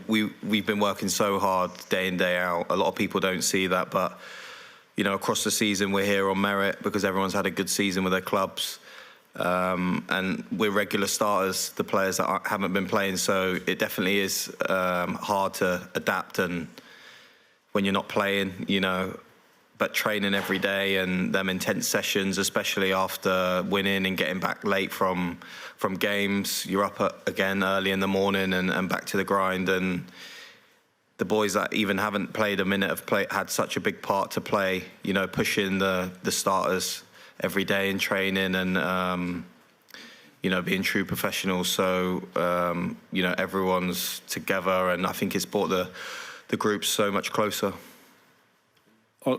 we've been working so hard day in, day out. A lot of people don't see that, but across the season we're here on merit because everyone's had a good season with their clubs. And we're regular starters, the players that haven't been playing, so it definitely is hard to adapt and when you're not playing, but training every day and them intense sessions, especially after winning and getting back late from games, you're up again early in the morning and back to the grind. And the boys that even haven't played a minute have had such a big part to play, pushing the starters every day in training and being true professionals. So everyone's together, and I think it's brought the group so much closer.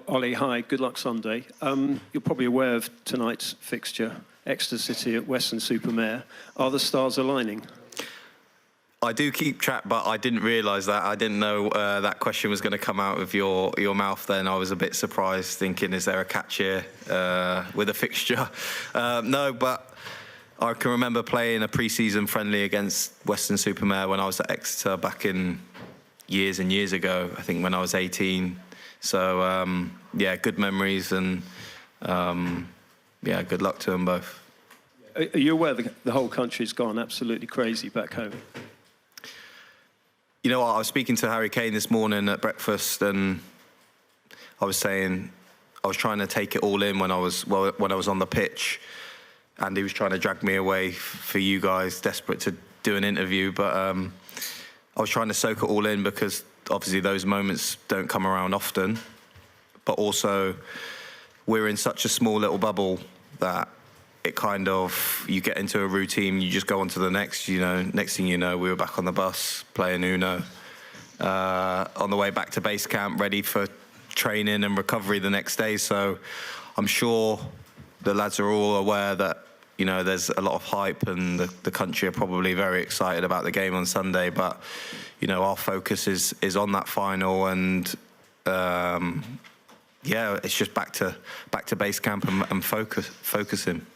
Ollie, hi, good luck Sunday. You're probably aware of tonight's fixture, Exeter City at Weston-super-Mare. Are the stars aligning? I do keep track, but I didn't realise that. I didn't know that question was going to come out of your mouth then. I was a bit surprised, thinking, is there a catch here with a fixture? No, but I can remember playing a pre-season friendly against Weston-super-Mare when I was at Exeter back in years and years ago, I think when I was 18. So, good memories and, good luck to them both. Are you aware the whole country's gone absolutely crazy back home? I was speaking to Harry Kane this morning at breakfast, and I was saying I was trying to take it all in when I was on the pitch, and he was trying to drag me away for you guys, desperate to do an interview. But I was trying to soak it all in because obviously those moments don't come around often. But also, we're in such a small little bubble that it kind of, you get into a routine, you just go on to the next, next thing you know, we were back on the bus playing Uno, on the way back to base camp, ready for training and recovery the next day. So I'm sure the lads are all aware that, there's a lot of hype and the country are probably very excited about the game on Sunday. But, our focus is on that final, and it's just back to base camp and focusing.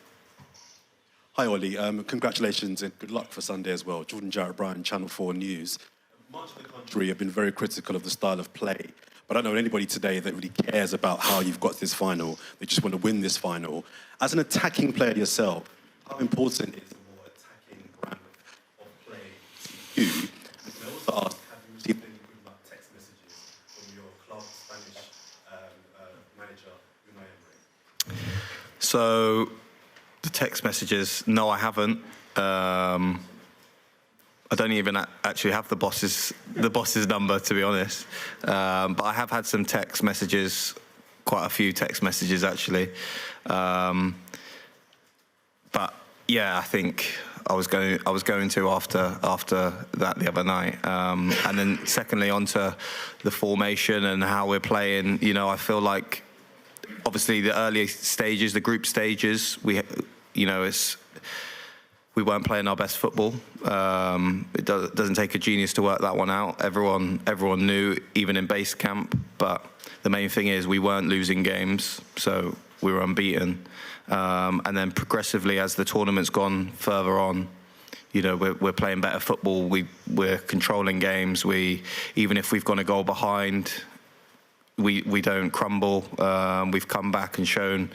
Hi, Ollie. Congratulations and good luck for Sunday as well. Jordan Jarrett Bryan, Channel 4 News. Much of the country have been very critical of the style of play, but I don't know anybody today that really cares about how you've got to this final. They just want to win this final. As an attacking player yourself, how important is a more attacking brand of play to you? And I also ask, have you received any good text messages from your club Spanish manager, Unai Emery? So, the text messages, no, I haven't. I don't even actually have the boss's number, to be honest. But I have had some text messages, quite a few text messages actually. But yeah, I think I was going to after that the other night. And then secondly, onto the formation and how we're playing. I feel like obviously the early stages, the group stages, we weren't playing our best football. It doesn't take a genius to work that one out. Everyone knew, even in base camp. But the main thing is we weren't losing games, so we were unbeaten. And then progressively, as the tournament's gone further on, we're playing better football. We're controlling games. Even if we've gone a goal behind, we don't crumble. We've come back and shown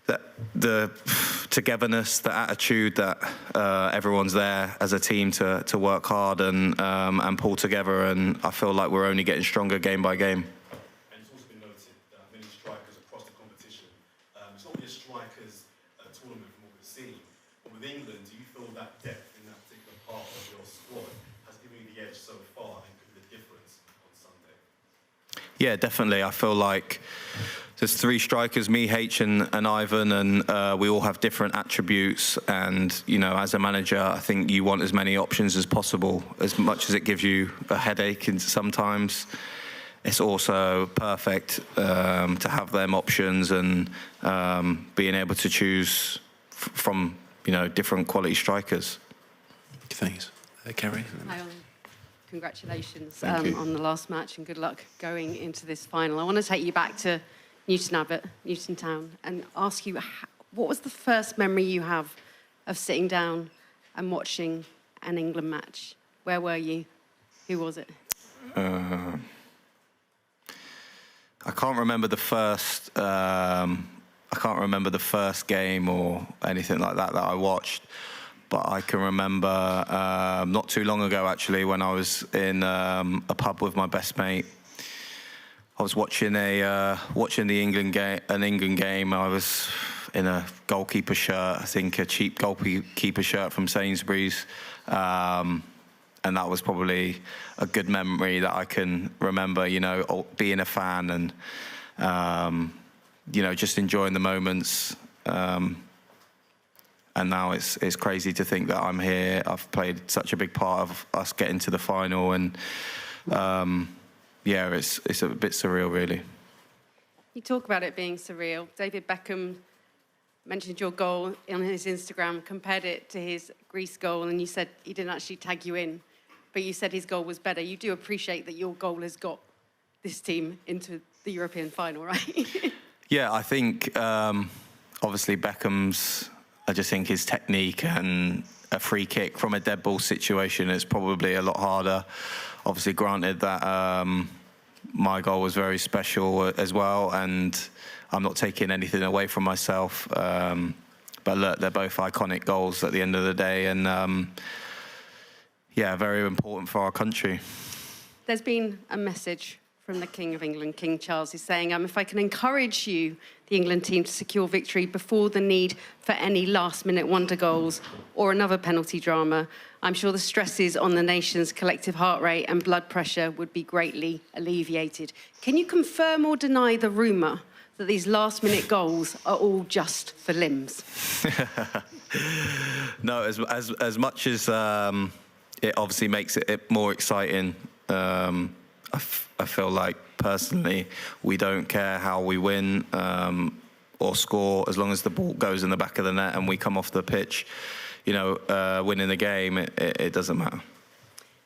that the togetherness, the attitude that everyone's there as a team to work hard and pull together, and I feel like we're only getting stronger game by game. And it's also been noted that many strikers across the competition, it's not really a strikers tournament from what we've seen, but with England, do you feel that depth in that particular part of your squad has given you the edge so far and could be the difference on Sunday? Yeah, definitely. I feel like there's three strikers, me, H and Ivan, and we all have different attributes. And, as a manager, I think you want as many options as possible. As much as it gives you a headache sometimes, it's also perfect to have them options and being able to choose from, different quality strikers. Thanks. Kerry? Hi, Ollie. Congratulations on the last match, and good luck going into this final. I want to take you back to Newton Abbot, Newton Town, and ask you, what was the first memory you have of sitting down and watching an England match? Where were you? Who was it? I can't remember the first. I can't remember the first game or anything like that I watched, but I can remember not too long ago actually when I was in a pub with my best mate. I was watching watching the England game, an England game. I was in a goalkeeper shirt, I think a cheap goalkeeper shirt from Sainsbury's, and that was probably a good memory that I can remember. You know, being a fan and you know, just enjoying the moments. And now it's crazy to think that I'm here. I've played such a big part of us getting to the final, and yeah, it's a bit surreal, really. You talk about it being surreal. David Beckham mentioned your goal on his Instagram, compared it to his Greece goal, and you said he didn't actually tag you in, but you said his goal was better. You do appreciate that your goal has got this team into the European final, right? Yeah, I think obviously Beckham's, I just think his technique and a free kick from a dead ball situation is probably a lot harder. Obviously, granted that my goal was very special as well, and I'm not taking anything away from myself. But look, they're both iconic goals at the end of the day, and yeah, very important for our country. There's been a message from the King of England, King Charles, is saying, if I can encourage you, the England team, to secure victory before the need for any last-minute wonder goals or another penalty drama, I'm sure the stresses on the nation's collective heart rate and blood pressure would be greatly alleviated. Can you confirm or deny the rumour that these last-minute goals are all just for limbs? No, as much as it obviously makes it more exciting, I feel like personally we don't care how we win or score, as long as the ball goes in the back of the net and we come off the pitch, you know, winning the game, it doesn't matter.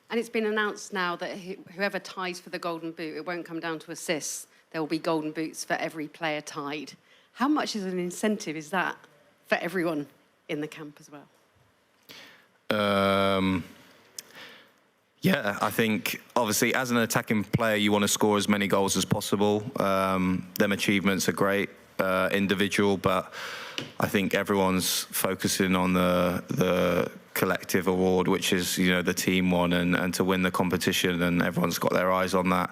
And it's been announced now that whoever ties for the Golden Boot, it won't come down to assists. There will be Golden Boots for every player tied. How much is an incentive is that for everyone in the camp as well? Yeah, I think obviously as an attacking player, you want to score as many goals as possible. Them achievements are great, individual, but I think everyone's focusing on the collective award, which is, you know, the team one, and to win the competition, and everyone's got their eyes on that.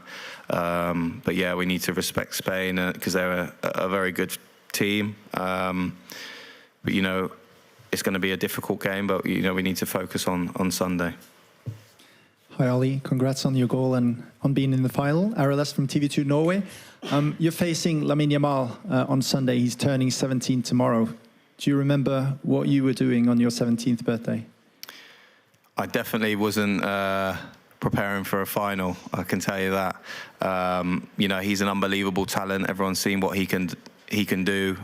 But yeah, we need to respect Spain because they're a very good team. But you know, it's going to be a difficult game, but you know, we need to focus on Sunday. Hi Ollie, congrats on your goal and on being in the final. RLS from TV2 Norway. You're facing Lamine Yamal on Sunday. He's turning 17 tomorrow. Do you remember what you were doing on your 17th birthday? I definitely wasn't preparing for a final, I can tell you that. You know, he's an unbelievable talent. Everyone's seen what he can do.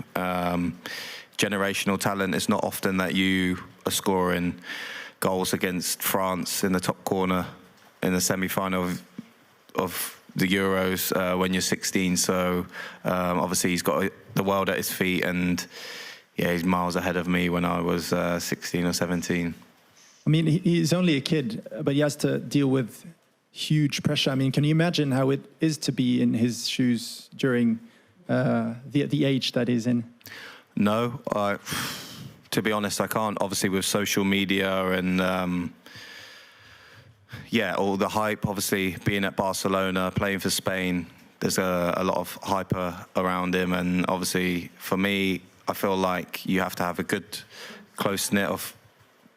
Generational talent. It's not often that you are scoring goals against France in the top corner in the semi-final of the Euros when you're 16. So obviously he's got the world at his feet, and yeah, he's miles ahead of me when I was 16 or 17. I mean, he's only a kid, but he has to deal with huge pressure. I mean, can you imagine how it is to be in his shoes during the age that he's in? No, to be honest, I can't. Obviously, with social media and yeah, all the hype. Obviously, being at Barcelona, playing for Spain, there's a lot of hype around him. And obviously, for me, I feel like you have to have a good, close knit of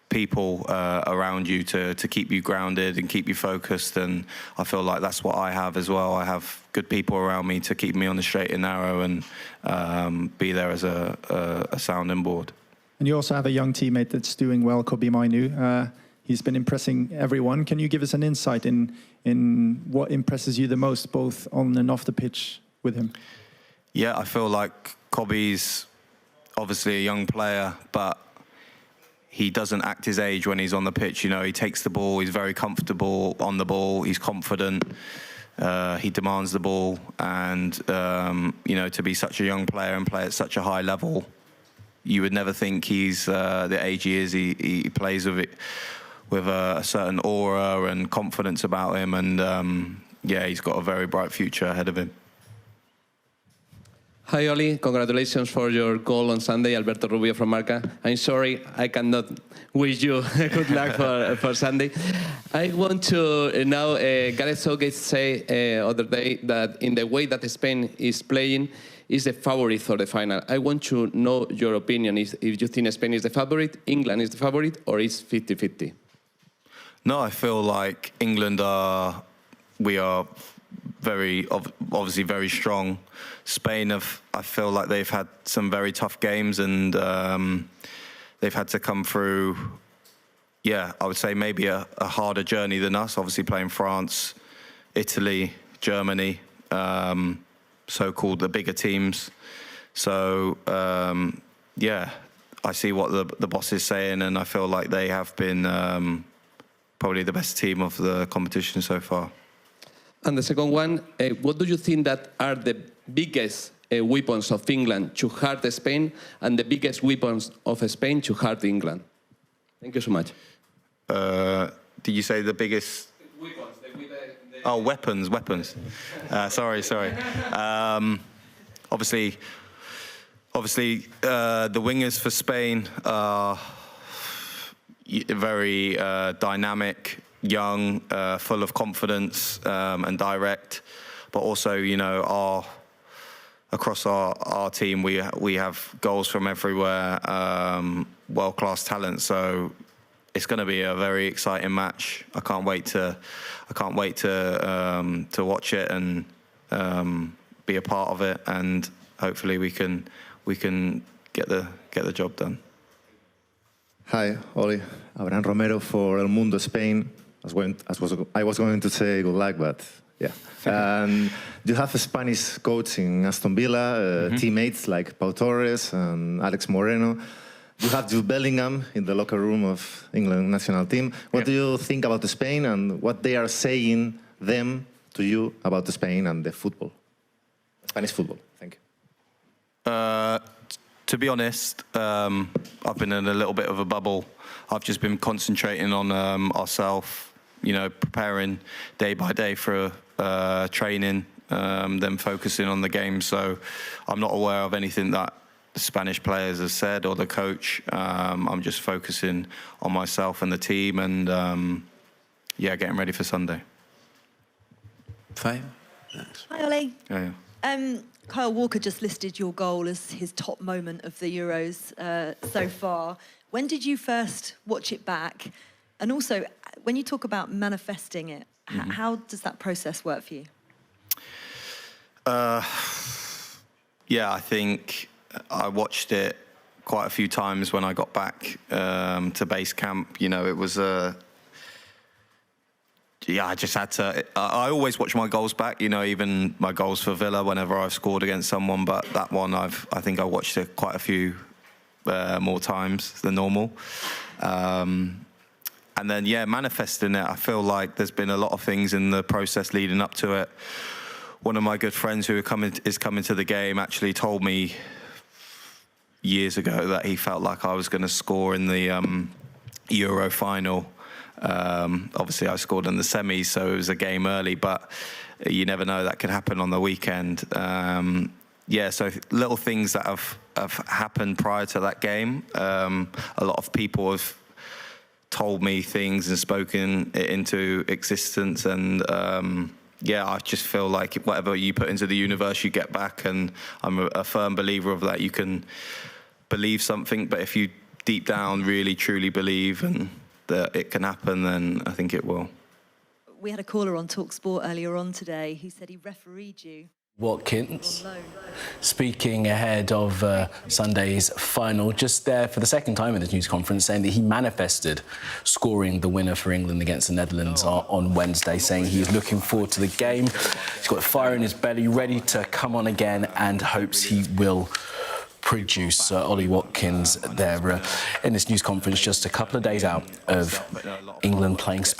people around you to keep you grounded and keep you focused. And I feel like that's what I have as well. I have good people around me to keep me on the straight and narrow and be there as a sounding board. And you also have a young teammate that's doing well, Kobe Mainu. He's been impressing everyone. Can you give us an insight in what impresses you the most, both on and off the pitch with him? Yeah, I feel like Kobe's obviously a young player, but he doesn't act his age when he's on the pitch. You know, he takes the ball, he's very comfortable on the ball, he's confident, he demands the ball, and, you know, to be such a young player and play at such a high level, you would never think he's the age he is. He plays a certain aura and confidence about him, and yeah, he's got a very bright future ahead of him. Hi, Ollie. Congratulations for your goal on Sunday. Alberto Rubio from Marca. I'm sorry I cannot wish you good luck for Sunday. I want to now, Gareth Southgate say other day that in the way that Spain is playing is the favorite for the final. I want to know your opinion. If you think Spain is the favorite, England is the favorite, or is 50-50? No, I feel like England we are obviously very strong. Spain I feel like they've had some very tough games, and they've had to come through, yeah, I would say maybe a harder journey than us, obviously playing France, Italy, Germany, so-called the bigger teams. So, yeah, I see what the boss is saying, and I feel like they have been probably the best team of the competition so far. And the second one, what do you think that are the biggest weapons of England to hurt Spain, and the biggest weapons of Spain to hurt England? Thank you so much. Did you say the biggest? Weapons. Oh, weapons. Sorry. Obviously, the wingers for Spain are very dynamic, young, full of confidence, and direct. But also, you know, across our team, we have goals from everywhere, world-class talent. So it's going to be a very exciting match. I can't wait to watch it and be a part of it, and hopefully we can get the job done. Hi, Ollie. Abraham Romero for El Mundo Spain. I was going to say good luck, but yeah. And you have a Spanish coach in Aston Villa, teammates like Pau Torres and Alex Moreno. You have Jude Bellingham in the locker room of England national team. What do you think about Spain, and what they are saying to you about Spain and the football, Spanish football? Thank you. To be honest, I've been in a little bit of a bubble. I've just been concentrating on ourselves, you know, preparing day by day for training, then focusing on the game. So I'm not aware of anything that the Spanish players have said or the coach. I'm just focusing on myself and the team, and yeah, getting ready for Sunday. Fame. Thanks. Hi, Ollie. Yeah. Kyle Walker just listed your goal as his top moment of the Euros so far. When did you first watch it back? And also, when you talk about manifesting it, how does that process work for you? Yeah, I think I watched it quite a few times when I got back to base camp. You know, it was yeah, I just had to. I always watch my goals back. You know, even my goals for Villa whenever I've scored against someone. But that one, I think I watched it quite a few more times than normal. And then, yeah, manifesting it. I feel like there's been a lot of things in the process leading up to it. One of my good friends who is coming to the game actually told me years ago that he felt like I was going to score in the Euro final. Obviously, I scored in the semis, so it was a game early, but you never know, that could happen on the weekend. Yeah, so little things that have happened prior to that game. A lot of people have told me things and spoken it into existence, and yeah, I just feel like whatever you put into the universe, you get back, and I'm a firm believer of that. You can believe something, but if you deep down really truly believe and that it can happen, then I think it will. We had a caller on TalkSport earlier on today who said he refereed you. Watkins, speaking ahead of Sunday's final, just there for the second time in this news conference, saying that he manifested scoring the winner for England against the Netherlands on Wednesday, saying he's looking forward to the game. He's got fire in his belly, ready to come on again, and hopes he will produce. Ollie Watkins there in this news conference just a couple of days out of England playing Spain.